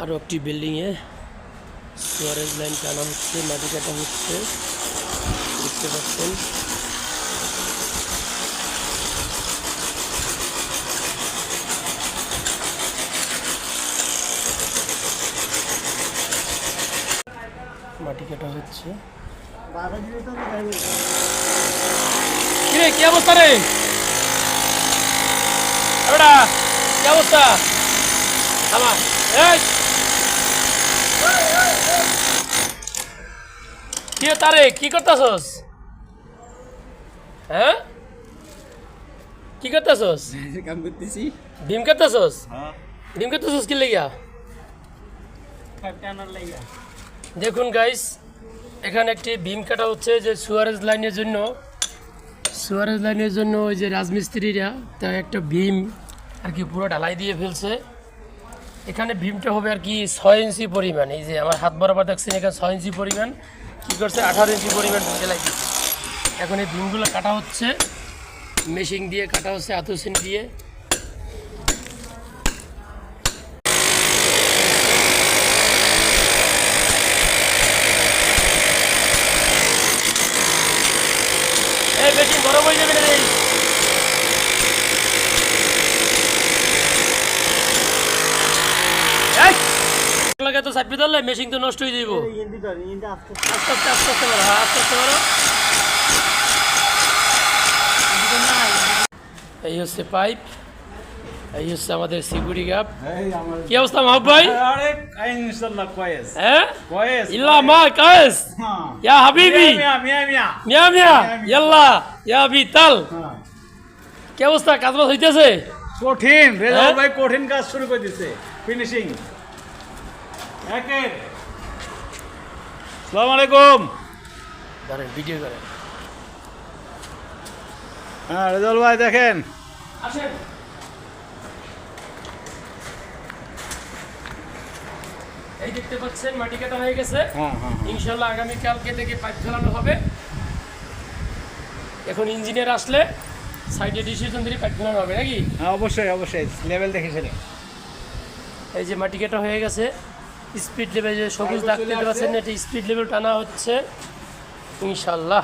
আরও একটি বিল্ডিংয়ে সুয়ারেজ লাইন টানা হচ্ছে, মাটি কাটা হচ্ছে, দেখতে পাচ্ছেন। মাটি কাটা হচ্ছে। কি অবস্থা রে? কি অবস্থা? কি তারে কি করতেছস? হ্যাঁ, কি করতেছস? কাম করতেছি। ডিম করতেছস? হ্যাঁ, ডিম করতেছস কি লাগিয়া? টানার লাগিয়া। দেখুন গাইস, এখানে একটি বিম কাটা হচ্ছে যে সুয়ারেজ লাইনের জন্য ওই যে রাজমিস্ত্রিরা তা একটা বিম আর কি পুরো ঢালাই দিয়ে ফেলছে। এখানে বিমটা হবে আর কি 6 ইঞ্চি পরিমাণ। এই যে আমার হাত বরাবর দেখছেন, এখানে 6 ইঞ্চি পরিমাণ কী করছে, 18 ইঞ্চি পরিমাণ ঢালাই দিচ্ছে। এখন এই বিমগুলো কাটা হচ্ছে, মেশিন দিয়ে কাটা হচ্ছে, আতুসিন দিয়ে। বেশি বড় হয়ে যাবে না রে। লাগে তো চাপি ধরলে মেশিন তো নষ্ট হয়ে যাইব। আস্তে আস্তে আস্তে আস্তে মারো, হ্যাঁ আস্তে আস্তে মারো। এই হচ্ছে পাইপ, এই হচ্ছে আমাদের সিকিউরিটি গ্যাপ। কি অবস্থা মাহবুব ভাই? হ্যাঁ ইল্লা মা কায়েস ইয়া হাবিবি মিয়া মিয়া ইয়াল্লা ইয়া বিতাল। কি অবস্থা, কাজ বাজ হইতেছে? কঠিন রেজাউল ভাই, কঠিন কাজ শুরু করে দিছে। ফিনিশিং একের। আসসালামু আলাইকুম। ধরেন ভিডিও করেন। হ্যাঁ রেজাউল ভাই দেখেন, আসেন। এই দেখতে পাচ্ছেন মাটি কাটা হয়ে গেছে। ইনশাল্লাহ আগামী কালকে থেকে পাইপ ফেলানো হবে। এখন ইঞ্জিনিয়ার আসলে সাইডে ডিসিশন দিয়ে পাইপ ফেলানো হবে নাকি? হ্যাঁ অবশ্যই অবশ্যই, লেভেল দেখেছেন। এই যে মাটি কাটা হয়ে গেছে, স্পিড লেভেল যে সবুজ দাগ দেখতে পাচ্ছেন, এটা স্পিড লেভেল টানা হচ্ছে ইনশাল্লাহ।